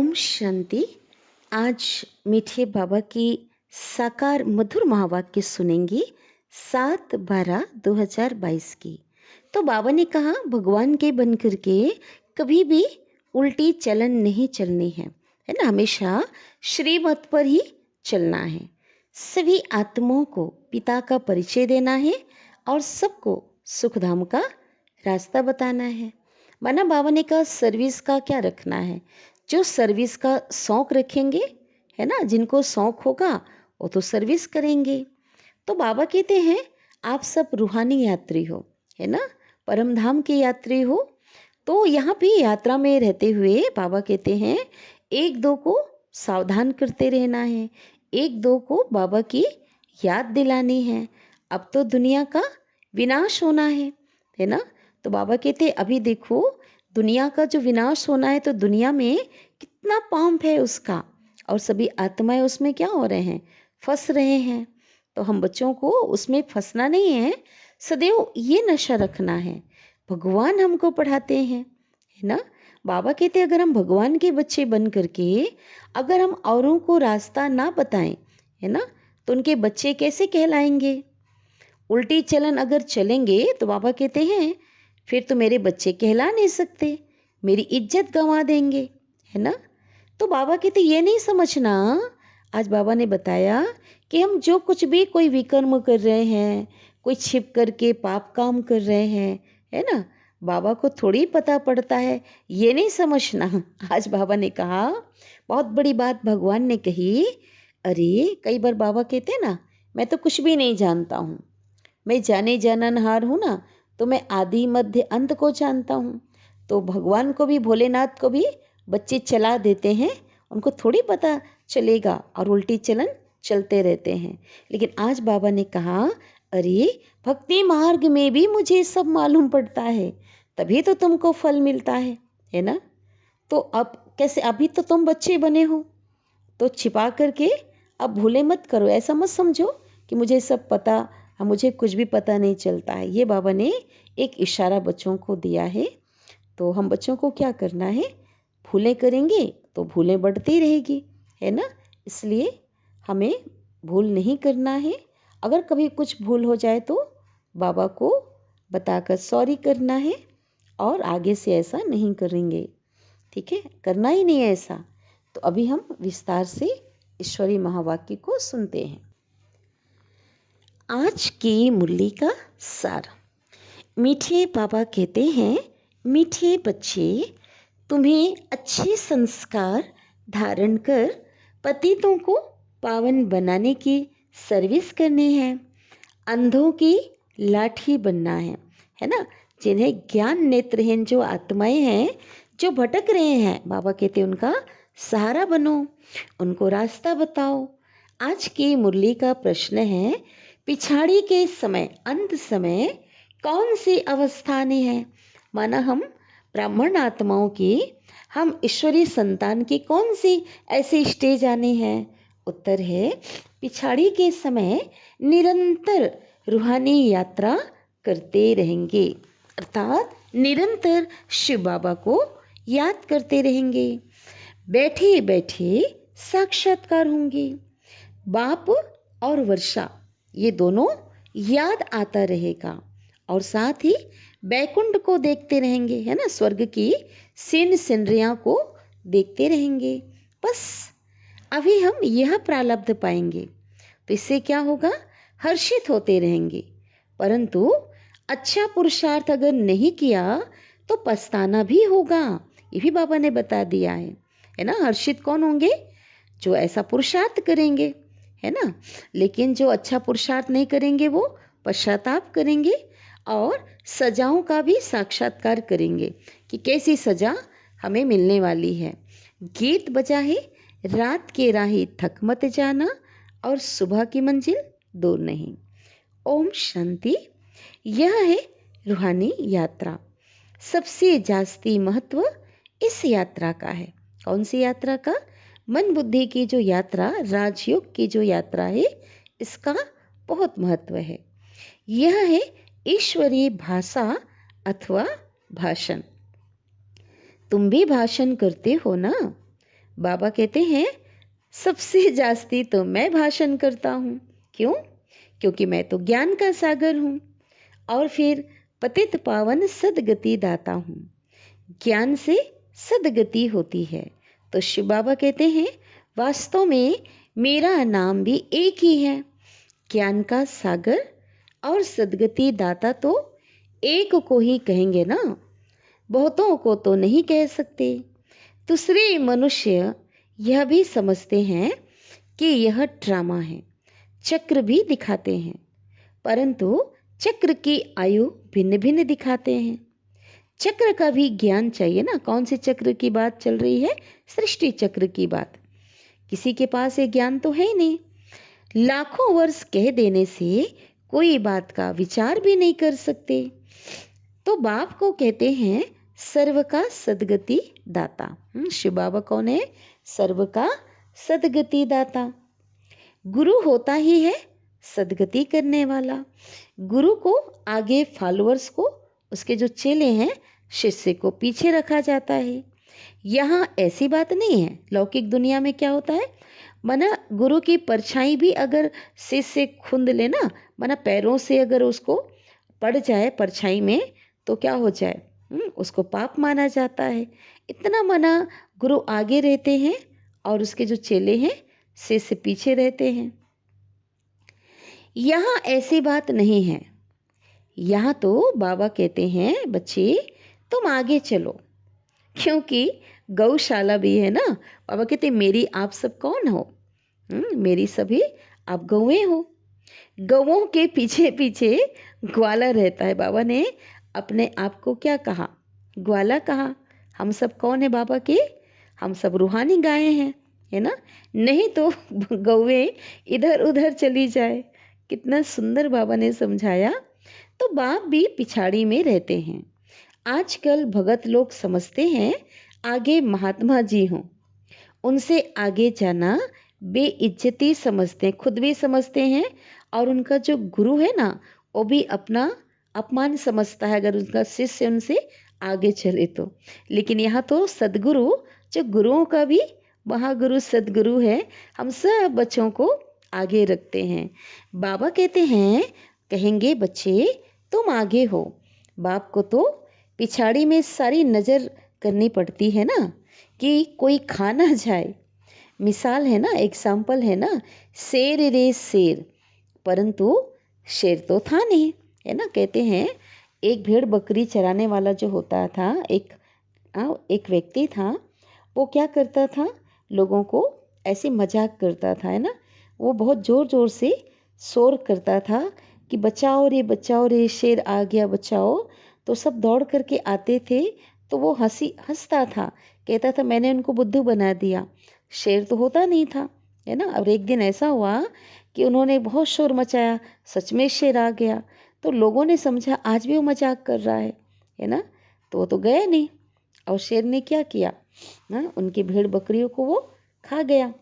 ओम शांति। आज मीठे बाबा की साकार मधुर महावाक्य सुनेंगे 7/12/2022 की। तो बाबा ने कहा भगवान के बन करके कभी भी उल्टी चलन नहीं चलनी है ना। हमेशा श्रीमत पर ही चलना है। सभी आत्माओं को पिता का परिचय देना है और सबको सुखधाम का रास्ता बताना है। माना बाबा ने कहा सर्विस का क्या रखना है। जो सर्विस का शौक रखेंगे है ना, जिनको शौक होगा वो तो सर्विस करेंगे। तो बाबा कहते हैं आप सब रूहानी यात्री हो, है ना, परम धाम के यात्री हो। तो यहाँ पे यात्रा में रहते हुए बाबा कहते हैं एक दो को सावधान करते रहना है, एक दो को बाबा की याद दिलानी है। अब तो दुनिया का विनाश होना है ना। तो बाबा कहते अभी देखो दुनिया का जो विनाश होना है, तो दुनिया में कितना पाप है उसका, और सभी आत्माएं उसमें क्या हो रहे हैं, फंस रहे हैं। तो हम बच्चों को उसमें फंसना नहीं है, सदैव ये नशा रखना है। भगवान हमको पढ़ाते हैं, है ना। बाबा कहते अगर हम भगवान के बच्चे बन करके अगर हम औरों को रास्ता ना बताएं, है ना, तो उनके बच्चे कैसे कहलाएंगे। उल्टी चलन अगर चलेंगे तो बाबा कहते हैं फिर तो मेरे बच्चे कहला नहीं सकते, मेरी इज्जत गंवा देंगे, है ना। तो बाबा कहते ये नहीं समझना। आज बाबा ने बताया कि हम जो कुछ भी कोई विकर्म कर रहे हैं, कोई छिप करके पाप काम कर रहे हैं, है ना, बाबा को थोड़ी पता पड़ता है, ये नहीं समझना। आज बाबा ने कहा बहुत बड़ी बात भगवान ने कही। अरे कई बार बाबा कहते हैं ना मैं तो कुछ भी नहीं जानता हूँ, मैं जाने जाननहार हूँ ना, तो मैं आदि मध्य अंत को जानता हूँ। तो भगवान को भी भोलेनाथ को भी बच्चे चला देते हैं, उनको थोड़ी पता चलेगा और उल्टी चलन चलते रहते हैं। लेकिन आज बाबा ने कहा अरे भक्ति मार्ग में भी मुझे सब मालूम पड़ता है, तभी तो तुमको फल मिलता है ना। तो अब कैसे, अभी तो तुम बच्चे बने हो, तो छिपा करके अब भूले मत करो। ऐसा मत समझो कि मुझे सब पता, मुझे कुछ भी पता नहीं चलता है। ये बाबा ने एक इशारा बच्चों को दिया है। तो हम बच्चों को क्या करना है, भूलें करेंगे तो भूलें बढ़ती रहेगी, है ना। इसलिए हमें भूल नहीं करना है। अगर कभी कुछ भूल हो जाए तो बाबा को बताकर सॉरी करना है और आगे से ऐसा नहीं करेंगे, ठीक है, करना ही नहीं है ऐसा। तो अभी हम विस्तार से ईश्वरी महावाक्य को सुनते हैं। आज की मुरली का सार। मीठे बाबा कहते हैं मीठे बच्चे, तुम्हें अच्छे संस्कार धारण कर पतितों को पावन बनाने की सर्विस करनी है। अंधों की लाठी बनना है ना। जिन्हें ज्ञान नेत्रहीन जो आत्माएं हैं जो भटक रहे हैं, बाबा कहते उनका सहारा बनो, उनको रास्ता बताओ। आज की मुरली का प्रश्न है पिछाड़ी के समय, अंत समय कौन सी अवस्थाएं हैं। माना हम ब्राह्मण आत्माओं की, हम ईश्वरीय संतान की कौन सी ऐसी स्टेज आनी है। उत्तर है पिछाड़ी के समय निरंतर रूहानी यात्रा करते रहेंगे, अर्थात निरंतर शिव बाबा को याद करते रहेंगे। बैठे बैठे साक्षात्कार होंगे। बाप और वर्षा ये दोनों याद आता रहेगा, और साथ ही बैकुंठ को देखते रहेंगे, है ना, स्वर्ग की सीन सिनरियाँ को देखते रहेंगे। बस अभी हम यह प्रारब्ध पाएंगे, तो इससे क्या होगा, हर्षित होते रहेंगे। परंतु अच्छा पुरुषार्थ अगर नहीं किया तो पछताना भी होगा, ये भी बाबा ने बता दिया है ना। हर्षित कौन होंगे, जो ऐसा पुरुषार्थ करेंगे, है ना। लेकिन जो अच्छा पुरुषार्थ नहीं करेंगे वो पश्चाताप करेंगे और सजाओं का भी साक्षात्कार करेंगे कि कैसी सजा हमें मिलने वाली है। गीत बजा है रात के राही थक मत जाना, और सुबह की मंजिल दूर नहीं। ओम शांति। यह है रूहानी यात्रा। सबसे जास्ती महत्व इस यात्रा का है। कौन सी यात्रा का, मन बुद्धि की जो यात्रा, राजयोग की जो यात्रा है, इसका बहुत महत्व है। यह है ईश्वरीय भाषा अथवा भाषण। तुम भी भाषण करते हो ना। बाबा कहते हैं सबसे जास्ती तो मैं भाषण करता हूँ। क्यों? क्योंकि मैं तो ज्ञान का सागर हूँ। और फिर पतित पावन सदगति दाता हूँ। ज्ञान से सदगति होती है। तो शिव बाबा कहते हैं वास्तव में मेरा नाम भी एक ही है, ज्ञान का सागर और सदगति दाता तो एक को ही कहेंगे ना, बहुतों को तो नहीं कह सकते। दूसरे मनुष्य यह भी समझते हैं कि यह ड्रामा है, चक्र भी दिखाते हैं, परंतु चक्र की आयु भिन्न भिन्न दिखाते हैं। चक्र का भी ज्ञान चाहिए ना। कौन से चक्र की बात चल रही है? सृष्टि चक्र की बात। किसी के पास ये ज्ञान तो है ही नहीं। लाखों वर्ष कह देने से कोई बात का विचार भी नहीं कर सकते। तो बाप को कहते हैं सर्व का सदगति दाता। शिव बाबा कौन है? सर्व का सदगति दाता। गुरु होता ही है सदगति करने वाला। गुरु को आगे, फॉलोअर्स को, उसके जो चेले हैं, शिष्य को पीछे रखा जाता है। यहाँ ऐसी बात नहीं है। लौकिक दुनिया में क्या होता है, माना गुरु की परछाई भी अगर शिष्य खुंद लेना, माना पैरों से अगर उसको पड़ जाए परछाई में, तो क्या हो जाए, उसको पाप माना जाता है। इतना माना गुरु आगे रहते हैं और उसके जो चेले हैं शिष्य पीछे रहते हैं। यहाँ ऐसी बात नहीं है। यहाँ तो बाबा कहते हैं बच्चे तुम आगे चलो, क्योंकि गौशाला भी है ना। बाबा कहते मेरी आप सब कौन हो? मेरी सभी आप गौएं हो। गौओं के पीछे पीछे ग्वाला रहता है। बाबा ने अपने आप को क्या कहा? ग्वाला कहा। हम सब कौन है बाबा के? हम सब रूहानी गायें हैं, है ना। नहीं तो गौएं इधर उधर चली जाए। कितना सुंदर बाबा ने समझाया। तो बाप भी पिछाड़ी में रहते हैं। आजकल भगत लोग समझते हैं आगे महात्मा जी हों, उनसे आगे जाना बेइज्जती समझते हैं, खुद भी समझते हैं, और उनका जो गुरु है ना वो भी अपना अपमान समझता है अगर उनका शिष्य उनसे आगे चले तो। लेकिन यहाँ तो सदगुरु, जो गुरुओं का भी महागुरु सदगुरु है, हम सब बच्चों को आगे रखते हैं। बाबा कहते हैं, कहेंगे बच्चे तुम आगे हो। बाप को तो पिछाड़ी में सारी नज़र करनी पड़ती है ना, कि कोई खा ना जाए। मिसाल है ना, एग्जाम्पल है ना, शेर रे शेर, परंतु शेर तो था नहीं, है ना। कहते हैं एक भेड़ बकरी चराने वाला जो होता था, एक व्यक्ति था, वो क्या करता था, लोगों को ऐसे मजाक करता था, है ना। वो बहुत ज़ोर ज़ोर से शोर करता था कि बचाओ रे शेर आ गया बचाओ। तो सब दौड़ करके आते थे, तो वो हंसता था, कहता था मैंने उनको बुद्धू बना दिया। शेर तो होता नहीं था, है ना। और एक दिन ऐसा हुआ कि उन्होंने बहुत शोर मचाया, सच में शेर आ गया। तो लोगों ने समझा आज भी वो मजाक कर रहा है ना। तो वो तो गए नहीं, और शेर ने क्या किया ना, उनकी भेड़ बकरियों को वो खा गया,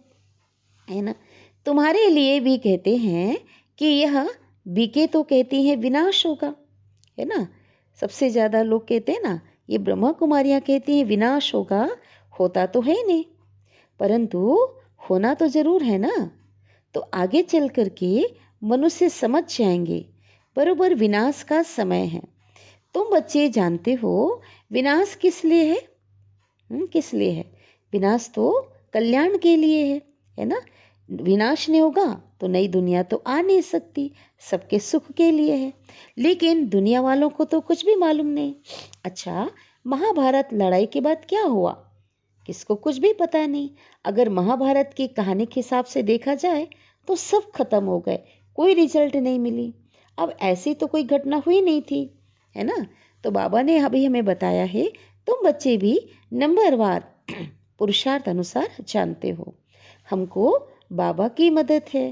है ना। तुम्हारे लिए भी कहते हैं कि यह बीके तो कहती हैं विनाश होगा, है ना। सबसे ज़्यादा लोग कहते हैं ना, ये ब्रह्मा कुमारियाँ कहती हैं विनाश होगा। होता तो है नहीं, परंतु होना तो जरूर है ना। तो आगे चल करके मनुष्य समझ जाएंगे बरोबर विनाश का समय है। तुम बच्चे जानते हो विनाश किस लिए है? किस लिए है? विनाश तो कल्याण के लिए है ना। विनाश नहीं होगा तो नई दुनिया तो आ नहीं सकती, सबके सुख के लिए है। लेकिन दुनिया वालों को तो कुछ भी मालूम नहीं। अच्छा, महाभारत लड़ाई के बाद क्या हुआ, किसको कुछ भी पता नहीं। अगर महाभारत की कहानी के हिसाब से देखा जाए तो सब खत्म हो गए, कोई रिजल्ट नहीं मिली। अब ऐसी तो कोई घटना हुई नहीं थी, है ना। तो बाबा ने अभी हमें बताया है, तुम बच्चे भी नंबरवार पुरुषार्थ अनुसार जानते हो, हमको बाबा की मदद है।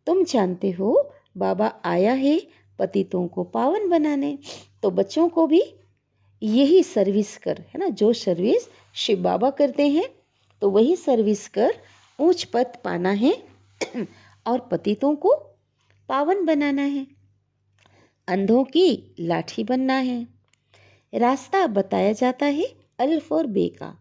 तुम जानते हो बाबा आया है पतितों को पावन बनाने। तो बच्चों को भी यही सर्विस कर, है ना। जो सर्विस शिव बाबा करते हैं तो वही सर्विस कर ऊंच पद पाना है और पतितों को पावन बनाना है, अंधों की लाठी बनना है। रास्ता बताया जाता है अल्फ और बे का।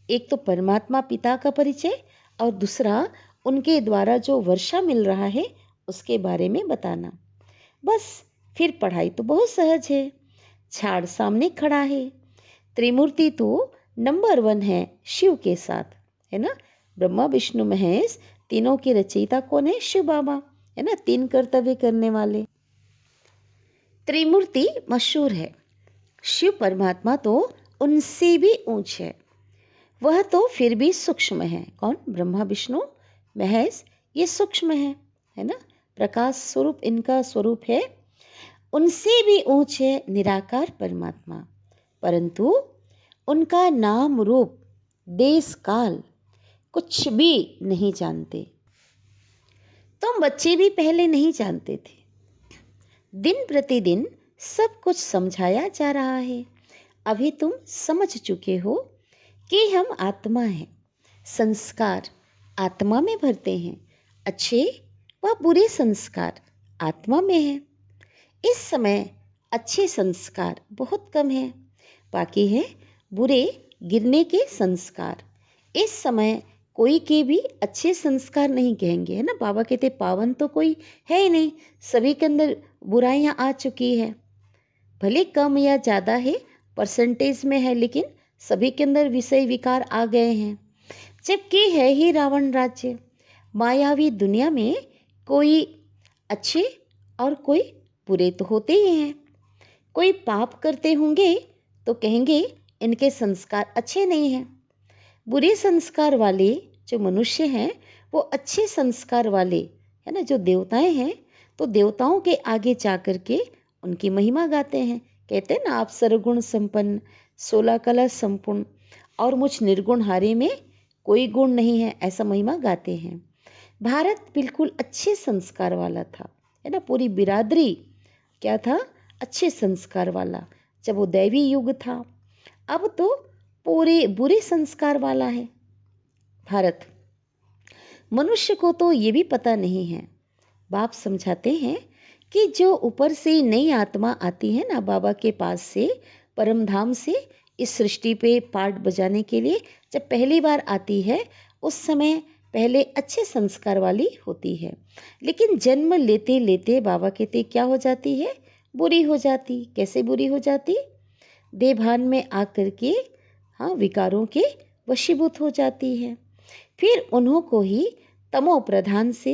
एक तो परमात्मा पिता का परिचय और दूसरा उनके द्वारा जो वर्षा मिल रहा है उसके बारे में बताना। बस फिर पढ़ाई तो बहुत सहज है। झाड़ सामने खड़ा है। त्रिमूर्ति तो नंबर 1 है शिव के साथ, है ना। ब्रह्मा विष्णु महेश तीनों के रचयिता कौन है? शिव बाबा, है ना। 3 कर्तव्य करने वाले त्रिमूर्ति मशहूर है। शिव परमात्मा तो उनसे भी ऊंच है। वह तो फिर भी सूक्ष्म है। कौन? ब्रह्मा विष्णु महेश, ये सूक्ष्म है ना। प्रकाश स्वरूप इनका स्वरूप है। उनसे भी ऊंच है निराकार परमात्मा, परंतु उनका नाम रूप देश काल कुछ भी नहीं जानते। तुम बच्चे भी पहले नहीं जानते थे। दिन प्रतिदिन सब कुछ समझाया जा रहा है। अभी तुम समझ चुके हो कि हम आत्मा हैं। संस्कार आत्मा में भरते हैं। अच्छे व बुरे संस्कार आत्मा में हैं। इस समय अच्छे संस्कार बहुत कम है, बाकी है बुरे गिरने के संस्कार। इस समय कोई के भी अच्छे संस्कार नहीं कहेंगे, है ना। बाबा कहते पावन तो कोई है ही नहीं, सभी के अंदर बुराइयां आ चुकी है। भले कम या ज़्यादा है, परसेंटेज में है, लेकिन सभी के अंदर विषय विकार आ गए हैं। जबकि है ही रावण राज्य। मायावी दुनिया में कोई अच्छे और कोई बुरे तो होते ही हैं। कोई पाप करते होंगे तो कहेंगे इनके संस्कार अच्छे नहीं हैं। बुरे संस्कार वाले जो मनुष्य हैं वो अच्छे संस्कार वाले, है ना, जो देवताएं हैं, तो देवताओं के आगे जा कर के उनकी महिमा गाते हैं। कहते हैं ना, आप सर्वगुण संपन्न 16 कला संपूर्ण और मुझ निर्गुण हारे में कोई गुण नहीं है, ऐसा महिमा गाते हैं। भारत बिल्कुल अच्छे संस्कार वाला था, है ना। पूरी बिरादरी क्या था? अच्छे संस्कार वाला, जब वो दैवी युग था। अब तो पूरे बुरे संस्कार वाला है भारत। मनुष्य को तो ये भी पता नहीं है। बाप समझाते हैं कि जो ऊपर से नई आत्मा आती है ना बाबा के पास से, परम धाम से, इस सृष्टि पे पार्ट बजाने के लिए जब पहली बार आती है, उस समय पहले अच्छे संस्कार वाली होती है। लेकिन जन्म लेते लेते बाबा कहते क्या हो जाती है? बुरी हो जाती। कैसे बुरी हो जाती? देहभान में आकर के विकारों के वशीभूत हो जाती है। फिर उन्हों को ही तमो प्रधान से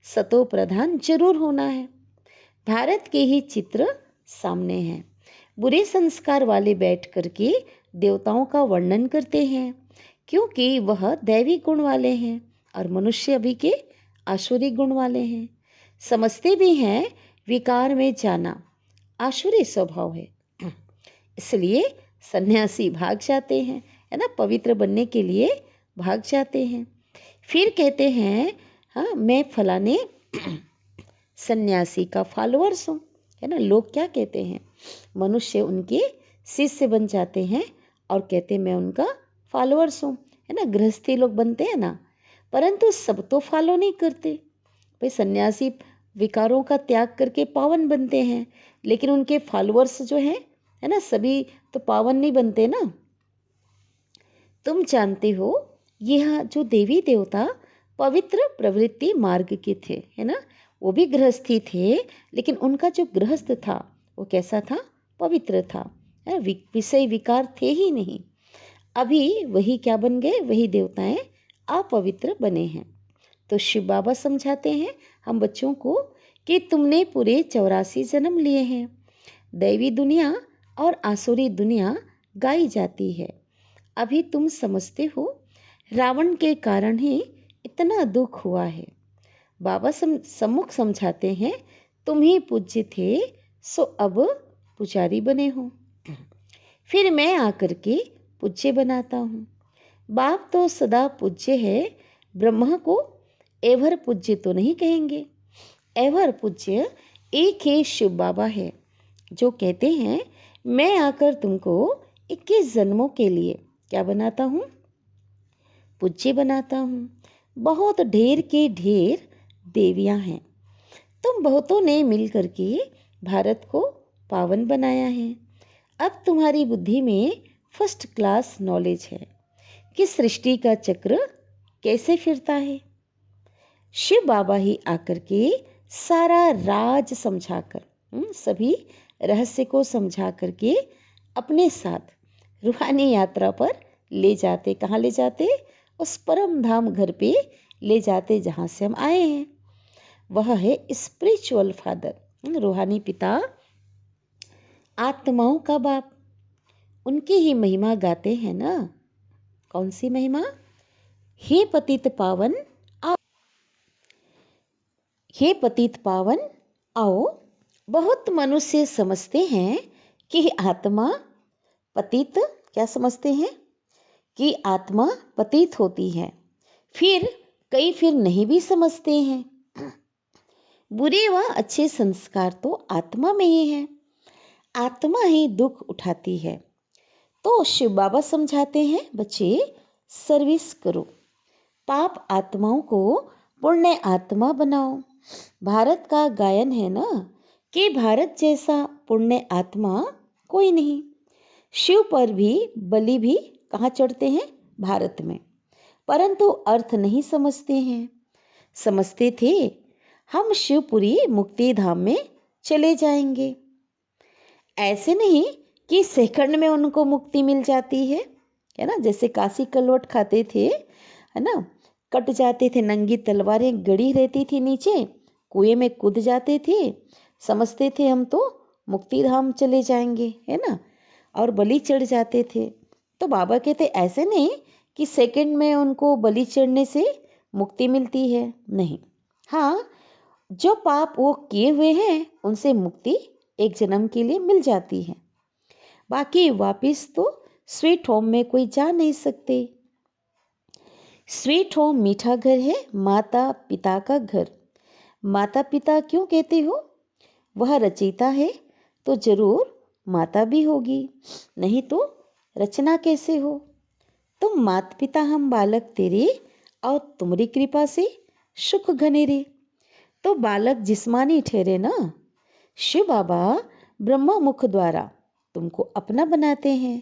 सतो प्रधान जरूर होना है। भारत के ही चित्र सामने हैं। बुरे संस्कार वाले बैठ करके देवताओं का वर्णन करते हैं, क्योंकि वह दैवी गुण वाले हैं और मनुष्य अभी के आसुरी गुण वाले हैं। समझते भी हैं विकार में जाना आसुरी स्वभाव है, इसलिए सन्यासी भाग जाते हैं, है ना, पवित्र बनने के लिए भाग जाते हैं। फिर कहते हैं मैं फलाने सन्यासी का फॉलोअर्स हूँ, है ना। लोग क्या कहते हैं? मनुष्य उनके शिष्य बन जाते हैं और कहते मैं उनका फॉलोअर्स हूँ, है ना। गृहस्थी लोग बनते हैं ना, परंतु सब तो फॉलो नहीं करते। भाई सन्यासी विकारों का त्याग करके पावन बनते हैं, लेकिन उनके फॉलोअर्स जो हैं, है ना, सभी तो पावन नहीं बनते ना। तुम जानते हो यह जो देवी देवता पवित्र प्रवृत्ति मार्ग के थे, है ना। वो भी गृहस्थी थे, लेकिन उनका जो गृहस्थ था वो कैसा था? पवित्र था, विषय विकार थे ही नहीं। अभी वही क्या बन गए? वही देवताएं अपवित्र बने हैं। तो शिव बाबा समझाते हैं हम बच्चों को कि तुमने पूरे 84 जन्म लिए हैं। दैवी दुनिया और आसुरी दुनिया गाई जाती है। अभी तुम समझते हो रावण के कारण ही इतना दुख हुआ है। बाबा सम्मुख समझाते हैं तुम ही पूज्य थे, सो अब पुजारी बने हो। फिर मैं आकर के पूज्य बनाता हूँ। बाप तो सदा पूज्य है, ब्रह्मा को एवर पूज्य तो नहीं कहेंगे। एवर पूज्य एक ही शिव बाबा है, जो कहते हैं मैं आकर तुमको 21 जन्मों के लिए क्या बनाता हूँ? पूज्य बनाता हूँ। बहुत ढेर के ढेर देवियाँ हैं। तुम बहुतों ने मिल करके भारत को पावन बनाया है। अब तुम्हारी बुद्धि में फर्स्ट क्लास नॉलेज है। कि सृष्टि का चक्र कैसे फिरता है। शिव बाबा ही आकर के सारा राज समझाकर, सभी रहस्य को समझा करके अपने साथ रूहानी यात्रा पर ले जाते। कहाँ ले जाते? उस परम धाम घर पे ले जाते जहाँ से हम आए हैं। वह है स्पिरिचुअल फादर, रूहानी पिता, आत्माओं का बाप। उनकी ही महिमा गाते हैं ना। कौन सी महिमा? हे पतित पावन आओ, हे पतित पावन आओ। बहुत मनुष्य समझते हैं कि आत्मा पतित, क्या समझते हैं? कि आत्मा पतित होती है। फिर नहीं भी समझते हैं। बुरे व अच्छे संस्कार तो आत्मा में ही है। आत्मा ही दुख उठाती है। तो शिव बाबा समझाते हैं, बच्चे सर्विस करो, पाप आत्माओं को पुण्य आत्मा बनाओ। भारत का गायन है ना कि भारत जैसा पुण्य आत्मा कोई नहीं। शिव पर भी बलि भी कहाँ चढ़ते हैं? भारत में। परंतु अर्थ नहीं समझते हैं। समझते थे हम शिवपुरी मुक्ति धाम में चले जाएंगे। ऐसे नहीं कि सेकंड में उनको मुक्ति मिल जाती है ना। जैसे काशी कलवट खाते थे, है ना, कट जाते थे, नंगी तलवारें गड़ी रहती थी नीचे, कुएं में कूद जाते थे, समझते थे हम तो मुक्ति धाम चले जाएंगे, है ना, और बलि चढ़ जाते थे। तो बाबा कहते ऐसे नहीं कि सेकंड में उनको बलि चढ़ने से मुक्ति मिलती है, नहीं। हाँ, जो पाप वो किए हुए हैं उनसे मुक्ति एक जन्म के लिए मिल जाती है। बाकी वापिस तो स्वीट होम में कोई जा नहीं सकते। स्वीट होम मीठा घर है, माता पिता का घर। माता पिता क्यों कहते हो? वह रचयिता है तो जरूर माता भी होगी, नहीं तो रचना कैसे हो। तुम माता पिता हम बालक तेरे, और तुम्हारी कृपा से सुख घनेरे। तो बालक जिस्मानी ठहरे ना। शिव बाबा ब्रह्मा मुख द्वारा तुमको अपना बनाते हैं,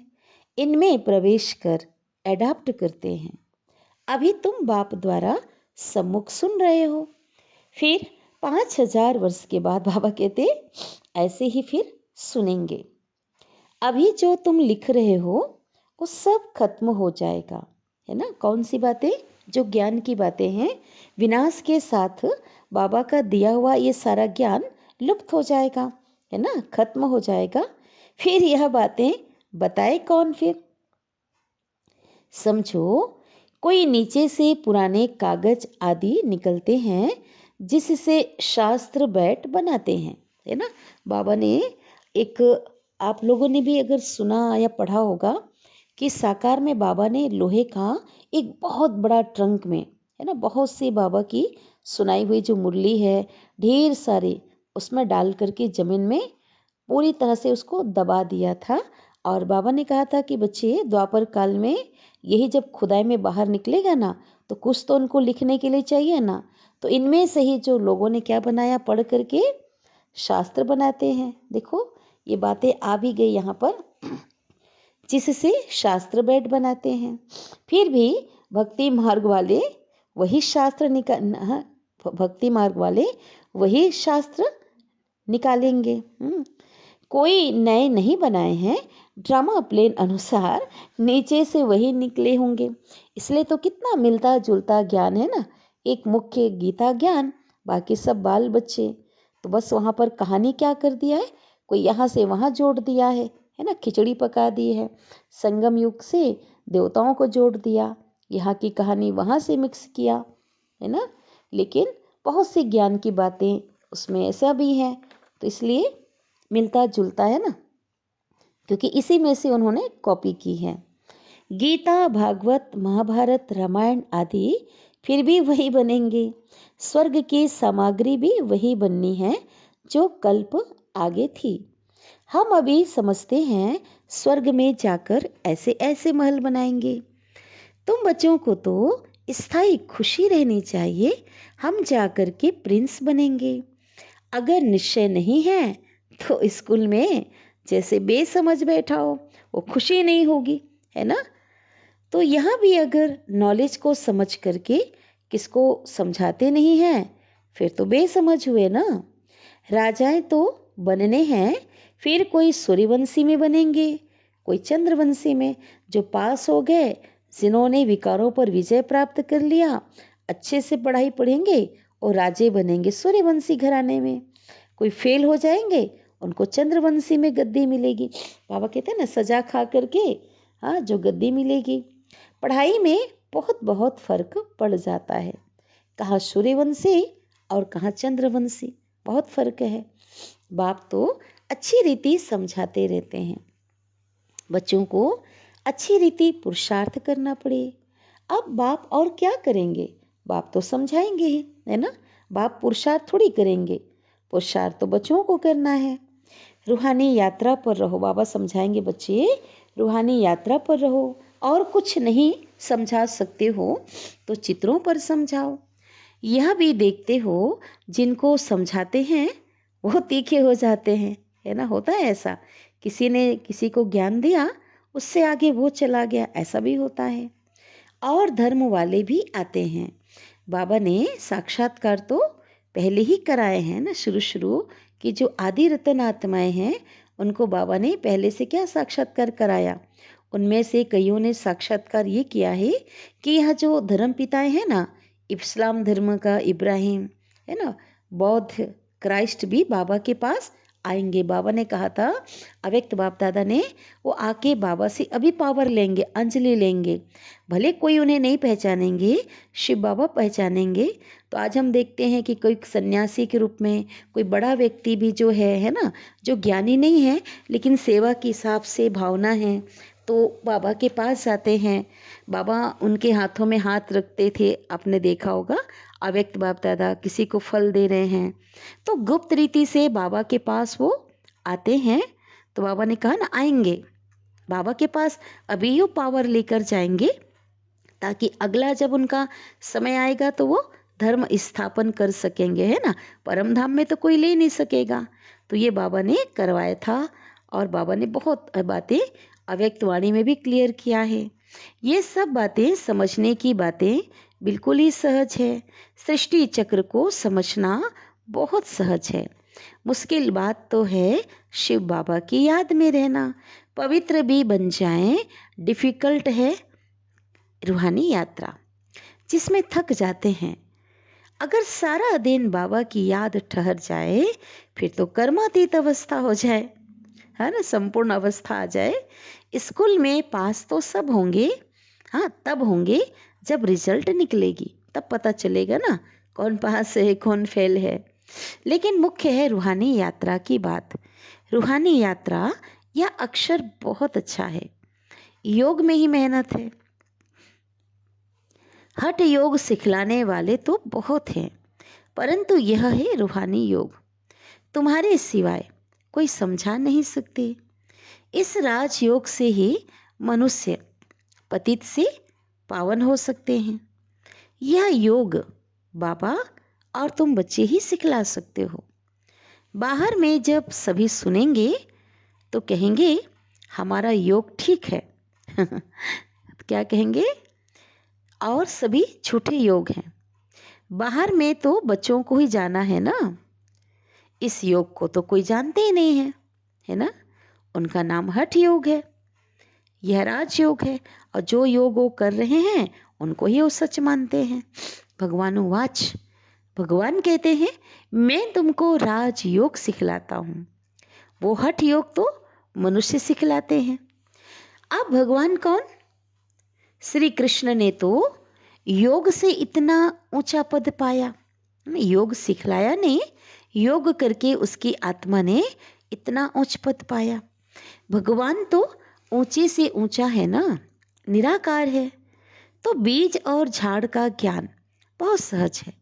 इनमें प्रवेश कर एडाप्ट करते हैं। अभी तुम बाप द्वारा सम्मुख सुन रहे हो। फिर 5000 वर्ष के बाद बाबा कहते ऐसे ही फिर सुनेंगे। अभी जो तुम लिख रहे हो वो सब खत्म हो जाएगा, है ना। कौन सी बातें? जो ज्ञान की बातें हैं। विनाश के साथ बाबा का दिया हुआ ये सारा ज्ञान लुप्त हो जाएगा, है ना, खत्म हो जाएगा। फिर यह बातें बताए कौन? फिर समझो, कोई नीचे से पुराने कागज आदि निकलते हैं जिससे शास्त्र बैट बनाते हैं, है ना। बाबा ने एक, आप लोगों ने भी अगर सुना या पढ़ा होगा कि साकार में बाबा ने लोहे का एक बहुत बड़ा ट्रंक में, है ना, बहुत सी बाबा की सुनाई हुई जो मुरली है, ढेर सारे उसमें डाल करके जमीन में पूरी तरह से उसको दबा दिया था। और बाबा ने कहा था कि बच्चे द्वापर काल में यही जब खुदाई में बाहर निकलेगा ना, तो कुछ तो उनको लिखने के लिए चाहिए ना। तो इनमें से ही जो लोगों ने क्या बनाया, पढ़ करके शास्त्र बनाते हैं। देखो ये बातें आ भी गई यहाँ पर, जिससे शास्त्र बैठ बनाते हैं। फिर भी भक्ति मार्ग वाले वही शास्त्र भक्ति मार्ग वाले वही शास्त्र निकालेंगे। कोई नए नहीं बनाए हैं, ड्रामा प्लेन अनुसार नीचे से वही निकले होंगे। इसलिए तो कितना मिलता जुलता ज्ञान है ना। एक मुख्य गीता ज्ञान, बाकी सब बाल बच्चे। तो बस वहाँ पर कहानी क्या कर दिया है, कोई यहाँ से वहाँ जोड़ दिया है ना, खिचड़ी पका दी है। संगम युग से देवताओं को जोड़ दिया, यहाँ की कहानी वहाँ से मिक्स किया, है ना। लेकिन बहुत सी ज्ञान की बातें उसमें ऐसा भी है, तो इसलिए मिलता जुलता है ना, क्योंकि इसी में से उन्होंने कॉपी की है। गीता, भागवत, महाभारत, रामायण आदि फिर भी वही बनेंगे। स्वर्ग की सामग्री भी वही बननी है जो कल्प आगे थी। हम अभी समझते हैं स्वर्ग में जाकर ऐसे ऐसे महल बनाएंगे। तुम बच्चों को तो स्थायी खुशी रहनी चाहिए, हम जाकर के प्रिंस बनेंगे। अगर निश्चय नहीं है तो स्कूल में जैसे बेसमझ बैठा हो, वो खुशी नहीं होगी, है ना। तो यहाँ भी अगर नॉलेज को समझ करके किसको समझाते नहीं हैं, फिर तो बेसमझ हुए ना। राजाएं तो बनने हैं, फिर कोई सूर्यवंशी में बनेंगे, कोई चंद्रवंशी में। जो पास हो गए, जिन्होंने विकारों पर विजय प्राप्त कर लिया, अच्छे से पढ़ाई पढ़ेंगे और राजे बनेंगे सूर्यवंशी घराने में। कोई फेल हो जाएंगे, उनको चंद्रवंशी में गद्दी मिलेगी। बाबा कहते हैं ना, सजा खा करके हाँ जो गद्दी मिलेगी। पढ़ाई में बहुत बहुत फर्क पड़ जाता है, कहाँ सूर्यवंशी और कहाँ चंद्रवंशी, बहुत फर्क है। बाप तो अच्छी रीति समझाते रहते हैं, बच्चों को अच्छी रीति पुरुषार्थ करना पड़े। अब बाप और क्या करेंगे, बाप तो समझाएंगे ही, है ना। बाप पुरुषार्थ थोड़ी करेंगे, पुरुषार्थ तो बच्चों को करना है। रूहानी यात्रा पर रहो, बाबा समझाएंगे, बच्चे रूहानी यात्रा पर रहो। और कुछ नहीं समझा सकते हो तो चित्रों पर समझाओ। यह भी देखते हो, जिनको समझाते हैं वो तीखे हो जाते हैं, है ना। होता है ऐसा, किसी ने किसी को ज्ञान दिया, उससे आगे वो चला गया, ऐसा भी होता है। और धर्म वाले भी आते हैं। बाबा ने साक्षात्कार तो पहले ही कराए हैं ना, शुरू की जो आदि रतन आत्माएं हैं, उनको बाबा ने पहले से क्या साक्षात्कार कराया। उनमें से कईयों ने साक्षात्कार ये किया है कि यह जो धर्म पिताएं हैं ना, इस्लाम धर्म का इब्राहिम, है ना, बौद्ध, क्राइस्ट भी बाबा के पास आएंगे। बाबा ने कहा था, अव्यक्त बाप दादा ने, वो आके बाबा से अभी पावर लेंगे, अंजलि लेंगे। भले कोई उन्हें नहीं पहचानेंगे, शिव बाबा पहचानेंगे। तो आज हम देखते हैं कि कोई सन्यासी के रूप में कोई बड़ा व्यक्ति भी जो है ना, जो ज्ञानी नहीं है लेकिन सेवा के हिसाब से भावना है, तो बाबा के पास जाते हैं। बाबा उनके हाथों में हाथ रखते थे, आपने देखा होगा। अव्यक्त बाप दादा किसी को फल दे रहे हैं, तो गुप्त रीति से बाबा के पास वो आते हैं। तो बाबा ने कहा ना, आएंगे बाबा के पास, अभी वो पावर लेकर जाएंगे, ताकि अगला जब उनका समय आएगा तो वो धर्म स्थापन कर सकेंगे, है ना। परम धाम में तो कोई ले नहीं सकेगा। तो ये बाबा ने करवाया था, और बाबा ने बहुत बातें अव्यक्त वाणी में भी क्लियर किया है। ये सब बातें समझने की बातें बिल्कुल ही सहज है। सृष्टि चक्र को समझना बहुत सहज है। मुश्किल बात तो है शिव बाबा की याद में रहना। पवित्र भी बन जाएं, डिफिकल्ट है रूहानी यात्रा, जिसमें थक जाते हैं। अगर सारा दिन बाबा की याद ठहर जाए, फिर तो कर्मातीत अवस्था हो जाए, है ना, संपूर्ण अवस्था आ जाए। स्कूल में पास तो सब होंगे, हाँ तब होंगे जब रिजल्ट निकलेगी, तब पता चलेगा ना कौन पास है कौन फेल है। लेकिन मुख्य है रूहानी यात्रा की बात। रूहानी यात्रा यह अक्षर बहुत अच्छा है। योग में ही मेहनत है। हठ योग सिखलाने वाले तो बहुत हैं, परंतु यह है रूहानी योग, तुम्हारे सिवाय कोई समझा नहीं सकते। इस राजयोग से ही मनुष्य पतित से पावन हो सकते हैं। यह योग बाबा और तुम बच्चे ही सिखला सकते हो। बाहर में जब सभी सुनेंगे तो कहेंगे हमारा योग ठीक है क्या कहेंगे, और सभी झूठे योग हैं। बाहर में तो बच्चों को ही जाना है ना, इस योग को तो कोई जानते ही नहीं है, है ना। उनका नाम हठ योग है, यह राजयोग है, और जो योग वो कर रहे हैं उनको ही वो सच मानते हैं। भगवान वाच, भगवान कहते हैं मैं तुमको राजयोग सिखलाता हूँ, वो हठ योग तो मनुष्य सिखलाते हैं। अब भगवान कौन, श्री कृष्ण ने तो योग से इतना ऊंचा पद पाया, योग सिखलाया नहीं, योग करके उसकी आत्मा ने इतना उच्च पद पाया। भगवान तो ऊंचे से ऊंचा है ना, निराकार है। तो बीज और झाड़ का ज्ञान बहुत सहज है,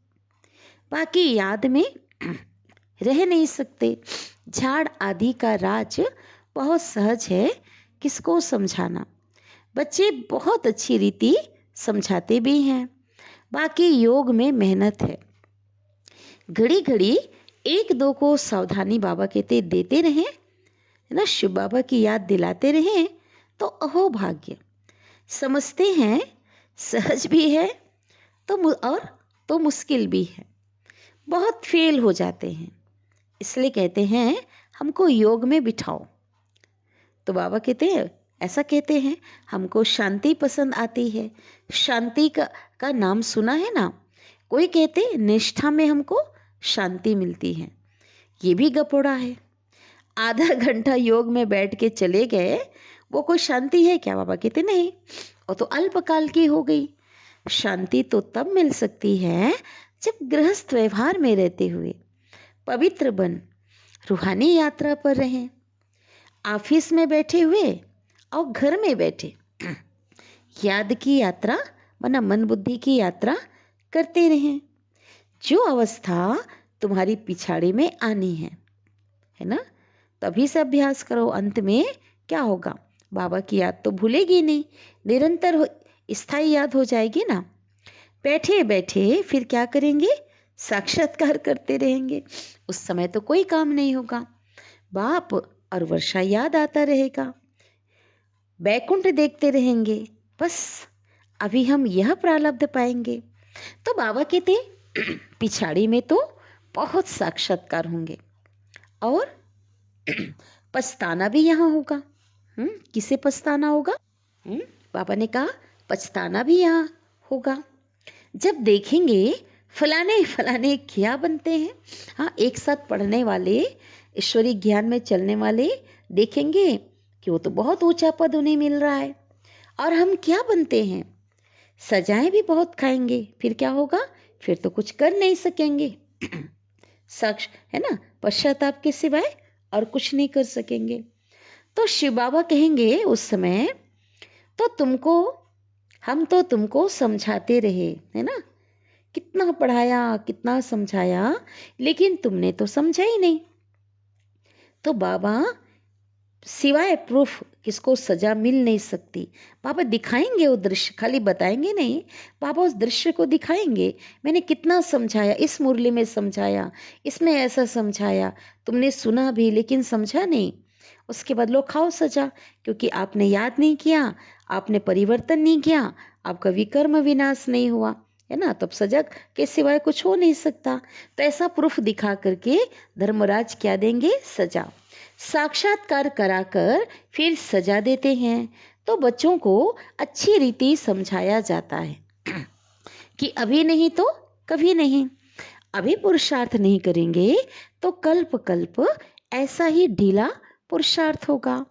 बाकी याद में रह नहीं सकते। झाड़ आदि का राज बहुत सहज है, किसको समझाना। बच्चे बहुत अच्छी रीति समझाते भी हैं, बाकी योग में मेहनत है। घड़ी घड़ी एक दो को सावधानी बाबा कहते देते रहें, है ना, शिव बाबा की याद दिलाते रहें तो अहो भाग्य। समझते हैं, सहज भी है और तो मुश्किल भी है, बहुत फेल हो जाते हैं। इसलिए कहते हैं हमको योग में बिठाओ। तो बाबा कहते हैं, ऐसा कहते हैं, हमको शांति पसंद आती है। शांति का नाम सुना है ना? कोई कहते निष्ठा में हमको शांति मिलती है, ये भी गपोड़ा है। आधा घंटा योग में बैठ के चले गए, वो कोई शांति है क्या? बाबा कहते नहीं, वो तो अल्पकाल की हो गई। शांति तो तब मिल सकती है जब गृहस्थ व्यवहार में रहते हुए पवित्र बन रूहानी यात्रा पर रहें, ऑफिस में बैठे हुए और घर में बैठे याद की यात्रा वरना मन बुद्धि की यात्रा करते रहें। जो अवस्था तुम्हारी पिछाड़ी में आनी है ना, तभी से अभ्यास करो। अंत में क्या होगा? बाबा की याद तो भूलेगी नहीं, निरंतर स्थायी याद हो जाएगी ना। बैठे बैठे फिर क्या करेंगे? साक्षात्कार करते रहेंगे। उस समय तो कोई काम नहीं होगा, बाप और वर्षा याद आता रहेगा, बैकुंठ देखते रहेंगे। बस अभी हम यह प्रारब्ध पाएंगे। तो बाबा कहते पिछाड़ी में तो बहुत साक्षात्कार होंगे और पछताना भी यहाँ होगा। किसे पछताना होगा? बाबा ने कहा पछताना भी यहाँ होगा। जब देखेंगे फलाने फलाने क्या बनते हैं, हाँ, एक साथ पढ़ने वाले, ईश्वरीय ज्ञान में चलने वाले, देखेंगे कि वो तो बहुत ऊंचा पद उन्हें मिल रहा है और हम क्या बनते हैं, सजाएं भी बहुत खाएंगे। फिर क्या होगा? फिर तो कुछ कर नहीं सकेंगे। साक्ष है ना, पश्चाताप के सिवाय और कुछ नहीं कर सकेंगे। तो शिव बाबा कहेंगे उस समय, तो हम तो तुमको समझाते रहे, है ना, कितना पढ़ाया, कितना समझाया, लेकिन तुमने तो समझा ही नहीं। तो बाबा सिवाय प्रूफ किसको सजा मिल नहीं सकती। बाबा दिखाएंगे वो दृश्य, खाली बताएंगे नहीं, बाबा उस दृश्य को दिखाएंगे। मैंने कितना समझाया, इस मुरली में समझाया, इसमें ऐसा समझाया, तुमने सुना भी लेकिन समझा नहीं, उसके बदलो खाओ सजा, क्योंकि आपने याद नहीं किया, आपने परिवर्तन नहीं किया, आपका विकर्म विनाश नहीं हुआ, है ना, तब सजा के सिवाय कुछ हो नहीं सकता। तो ऐसा प्रूफ दिखा करके धर्मराज क्या देंगे? सजा। साक्षात्कार कराकर फिर सजा देते हैं। तो बच्चों को अच्छी रीति समझाया जाता है कि अभी नहीं तो कभी नहीं, अभी पुरुषार्थ नहीं करेंगे तो कल्प कल्प ऐसा ही ढीला पुरुषार्थ होगा।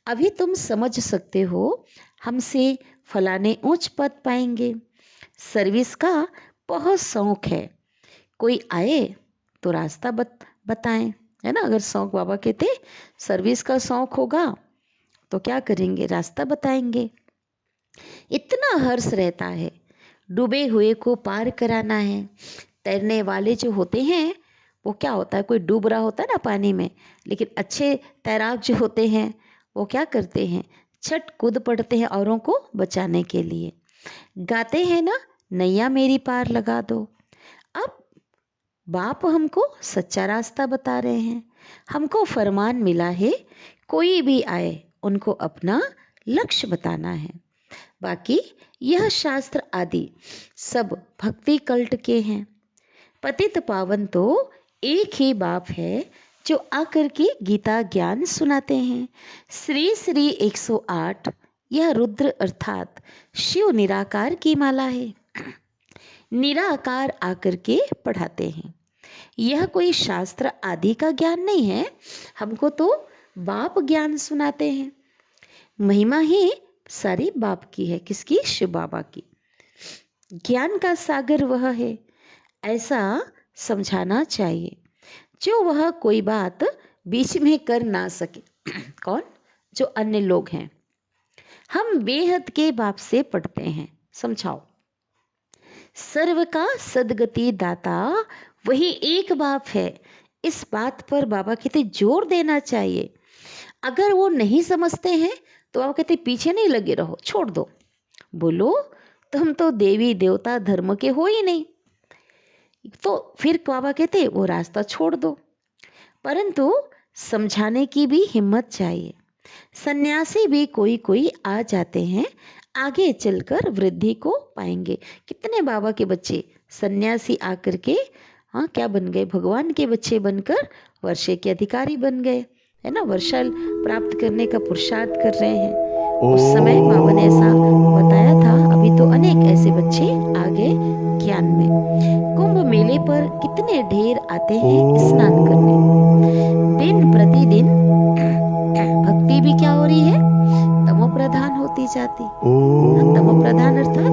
अभी तुम समझ सकते हो, हमसे फलाने उच्च पद पाएंगे, सर्विस का बहुत शौक है, कोई आए तो रास्ता बताएं, है ना। अगर शौक, बाबा कहते सर्विस का शौक होगा तो क्या करेंगे? रास्ता बताएंगे। इतना हर्ष रहता है, डूबे हुए को पार कराना है। तैरने वाले जो होते हैं वो क्या होता है, कोई डूब रहा होता है ना पानी में, लेकिन अच्छे तैराक जो होते हैं वो क्या करते हैं? छट कूद पड़ते हैं औरों को बचाने के लिए। गाते हैं ना, नैया मेरी पार लगा दो। अब बाप हमको सच्चा रास्ता बता रहे हैं, हमको फरमान मिला है, कोई भी आए उनको अपना लक्ष्य बताना है। बाकी यह शास्त्र आदि सब भक्ति कल्ट के हैं। पतित पावन तो एक ही बाप है जो आकर के गीता ज्ञान सुनाते हैं। श्री श्री 108 यह रुद्र अर्थात शिव निराकार की माला है। निराकार आकर के पढ़ाते हैं। यह कोई शास्त्र आदि का ज्ञान नहीं है, हमको तो बाप ज्ञान सुनाते हैं। महिमा ही सारी बाप की है। किसकी? शिव बाबा की। ज्ञान का सागर वह है, ऐसा समझाना चाहिए, जो वह कोई बात बीच में कर ना सके। कौन? जो अन्य लोग हैं। हम बेहद के बाप से पढ़ते हैं, समझाओ। सर्व का सदगति दाता वही एक बाप है। इस बात पर बाबा कहते जोर देना चाहिए। अगर वो नहीं समझते हैं तो बाबा कहते पीछे नहीं लगे रहो, छोड़ दो। बोलो तुम तो देवी देवता धर्म के हो ही नहीं, तो फिर बाबा कहते वो रास्ता छोड़ दो। परंतु समझाने की भी हिम्मत चाहिए। सन्यासी भी कोई कोई आ जाते हैं, आगे चलकर वृद्धि को पाएंगे। कितने बाबा के बच्चे सन्यासी आकर के हाँ क्या बन गए, भगवान के बच्चे बनकर वर्षे के अधिकारी बन गए, है ना, वर्षा प्राप्त करने का पुरुषार्थ कर रहे हैं। उस समय बाबा ने ऐसा बताया था। अभी तो अनेक ऐसे बच्चे आगे ज्ञान में। कुंभ मेले पर कितने ढेर आते हैं स्नान करने। दिन प्रतिदिन भक्ति भी क्या हो रही है, तमो प्रधान होती जाती। तमो प्रधान अर्थात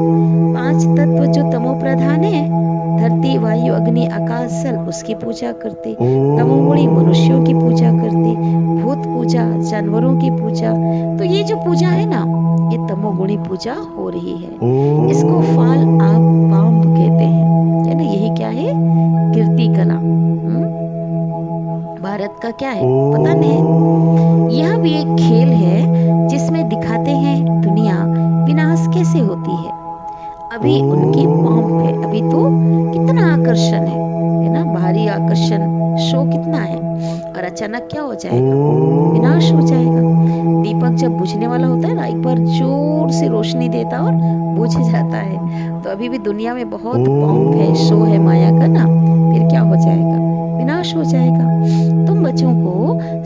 5 तत्व जो तमो प्रधान है, धरती वायु अग्नि आकाश जल, उसकी पूजा करते। तमोगुणी मनुष्यों की पूजा करते, भूत पूजा, जानवरों की पूजा। तो ये जो पूजा है ना, ये तमोगुणी पूजा हो रही है। इसको फाल आप पाम्ब कहते हैं, है ना। यही क्या है, कीर्ति कला। भारत का क्या है पता नहीं। यह भी एक खेल है जिसमें दिखाते हैं दुनिया विनाश कैसे होती है। अभी उनकी पॉम्प है, अभी तो कितना आकर्षण है ना, भारी आकर्षण, शो कितना है, और अचानक क्या हो जाएगा, विनाश हो जाएगा। दीपक जब बुझने वाला होता है ना, एक बार जोर से रोशनी देता और बुझ जाता है। तो अभी भी दुनिया में बहुत पॉम्प है, शो है माया का ना, फिर क्या हो जाएगा, विनाश हो जाएगा। तुम बच्चों को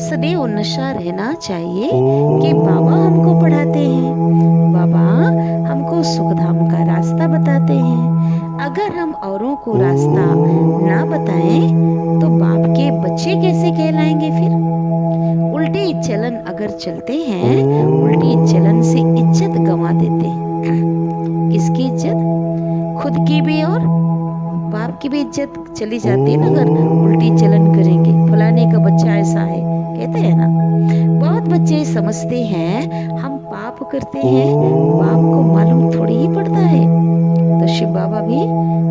सदैव नशा रहना चाहिए कि बाबा हमको पढ़ाते हैं, बाबा हमको सुखधाम का रास्ता बताते हैं। अगर हम औरों को रास्ता ना बताएं तो बाप के बच्चे कैसे कहलाएंगे फिर। उल्टे चलन अगर चलते हैं, उल्टी चलन से इज्जत गंवा देते हैं। किसकी इज्जत, खुद की भी और बाप की भी इज्जत चली जाती है ना, अगर उल्टी चलन करेंगे। फलाने का बच्चा ऐसा है कहते हैं ना। बहुत बच्चे समझते हैं हम पाप करते हैं, बाप को मालूम थोड़ी ही पड़ता है। तो शिव बाबा भी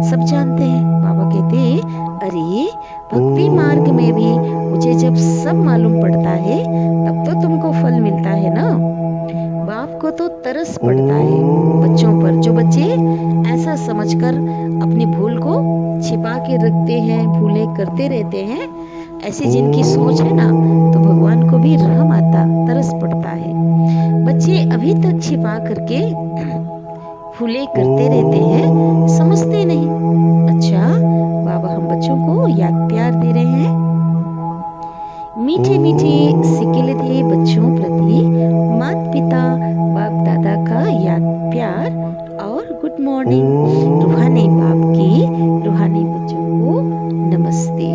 सब जानते हैं। बाबा कहते हैं अरे भक्ति मार्ग में भी मुझे जब सब मालूम पड़ता है तब तो तुमको फल मिलता है ना। बाप को तो तरस पड़ता है बच्चों पर। जो बच्चे ऐसा समझकर अपनी भूल को छिपा के रखते हैं, भूलें करते रहते हैं, ऐसी जिनकी सोच है ना, तो भगवान को भी रहम आता, तरस पड़ता है। बच्चे अभी तक छिपा करके भूलें करते रहते हैं, समझते नहीं। अच्छा, बाबा हम बच्चों को याद प्यार दे रहे हैं। मीठे मीठे सिकिलते बच्चों प्रति माता पिता बाप दादा का याद प्यार और गुड मॉर्निंग। रूहानी बाप की रूहानी बच्चों को नमस्ते,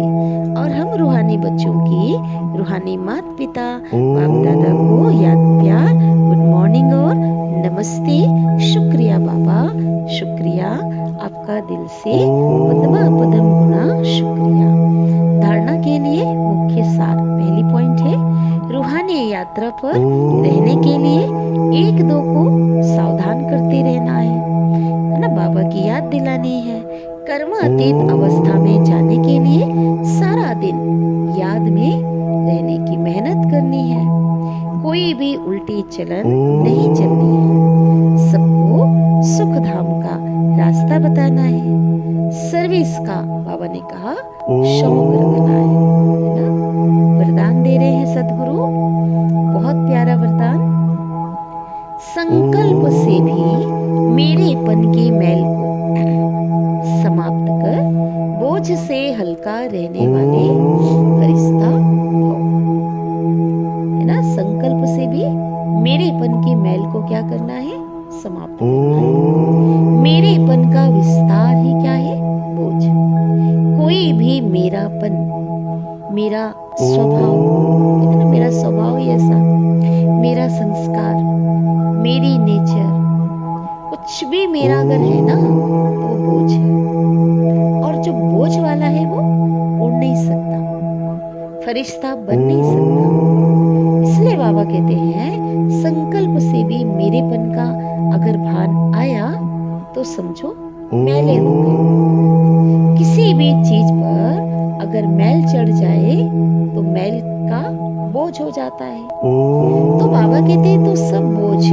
और हम रूहानी बच्चों की रूहानी माता पिता बाप दादा को याद प्यार, गुड मॉर्निंग और नमस्ते। शुक्रिया बाबा, शुक्रिया आपका दिल से पद्मा पदम गुना शुक्रिया। धारणा के लिए मुख्य सार, पहली पॉइंट है रूहानी यात्रा पर रहने के लिए 1-2 को सावधान करते रहना है ना, बाबा की याद दिलानी है। कर्म अतीत अवस्था में जाने के लिए सारा दिन याद में रहने की मेहनत करनी है। कोई भी उल्टी चलन नहीं चलनी है। सबको सुख धाम का रास्ता बताना है। सर्विस का बाबा ने कहा शौक रखना है ना। वरदान दे रहे हैं सदगुरु, बहुत प्यारा वरदान। संकल्प से भी मेरेपन के मैल को समाप्त कर बोझ से हल्का रहने वाले फरिश्ता हो, है ना। संकल्प से भी मेरेपन के मैल को क्या करना है, समाप्त करना है। मेरेपन का विस्तार ही क्या है, बोझ। कोई भी मेरापन, मेरा स्वभाव, इतना मेरा स्वभाव ही ऐसा, मेरा संस्कार, मेरी नेचर, कुछ भी मेरा अगर है ना तो वो बोझ है। और जो बोझ वाला है वो उड़ नहीं सकता, फरिश्ता बन नहीं सकता। इसलिए बाबा कहते हैं संकल्प से भी मेरेपन का अगर भान आया तो समझो मैले हो गए। किसी भी चीज पर अगर मैल चढ़ जाए तो मैल का बोझ हो जाता है। तो बाबा कहते हैं तो सब बोझ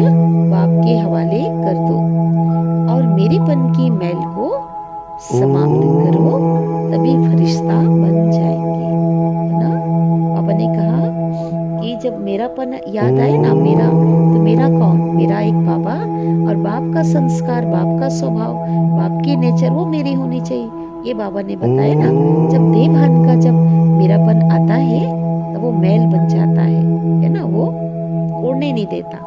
बाप के हवाले कर दो और मेरेपन की मैल को समाप्त करो, तभी फरिश्ता बन जाएंगे, है ना। बाबा ने कहा कि जब मेरापन याद आए ना, मेरा तो मेरा कौन, मेरा एक बाबा, और बाप का संस्कार, बाप का स्वभाव, बाप की नेचर वो मेरी होनी चाहिए। ये बाबा ने बताया ना, जब देह भान का जब मेरापन आता है तब वो मैल बन जाता है ना, वो उड़ने नहीं देता।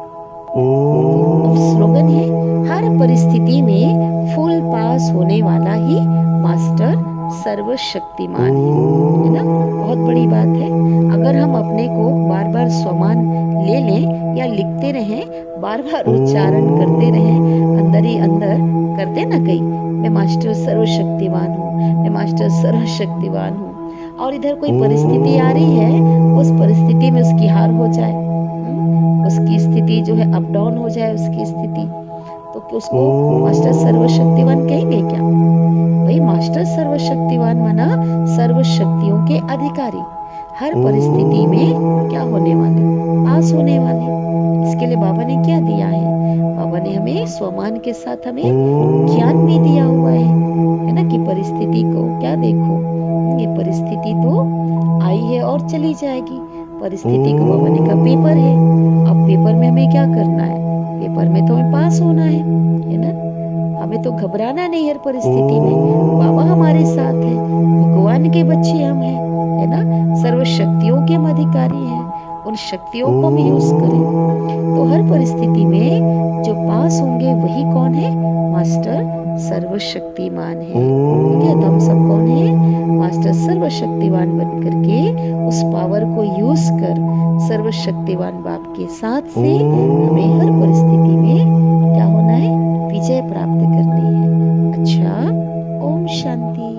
तो स्लोगन है, हर परिस्थिति में फुल पास होने वाला ही मास्टर सर्वशक्तिमान है ना। बहुत बड़ी बात है। अगर हम अपने को बार बार स्वमान ले लें या लिखते रहें, बार बार उच्चारण करते रहें, अंदर ही अंदर करते ना कहीं, मैं मास्टर सर्वशक्तिवान हूँ, मैं मास्टर सर्वशक्तिवान हूँ, और इधर कोई परिस्थिति आ रही है, उस परिस्थिति में उसकी हार हो जाए, उसकी स्थिति जो है अप डाउन हो जाए उसकी स्थिति, तो उसको मास्टर सर्वशक्तिवान कहेंगे क्या? भाई मास्टर सर्वशक्तिवान माना सर्व शक्तियों के अधिकारी, हर परिस्थिति में क्या होने वाले, पास होने वाले। इसके लिए बाबा ने क्या दिया है? बाबा ने हमें स्वमान के साथ हमें ज्ञान भी दिया हुआ है ना, कि परिस्थिति को क्या देखो, ये परिस्थिति तो आई है और चली जाएगी। परिस्थिति को बाबा ने कहा पेपर है, अब पेपर में हमें क्या करना है? पेपर में तो हमें पास होना है ना। हमें तो घबराना नहीं हर परिस्थिति में, बाबा हमारे साथ है, भगवान के बच्चे हम हैं, है ना, सर्व शक्तियों के हम अधिकारी हैं, उन शक्तियों को हम यूज करें। तो हर परिस्थिति में जो पास होंगे वही कौन है? मास्टर सर्वशक्तिमान है। ठीक है, तो हम सब कौन है? मास्टर सर्वशक्तिवान बन करके उस पावर को यूज कर सर्वशक्तिवान बाप के साथ से हमें हर परिस्थिति में क्या होना है? विजय प्राप्त करनी है। अच्छा, ओम शांति।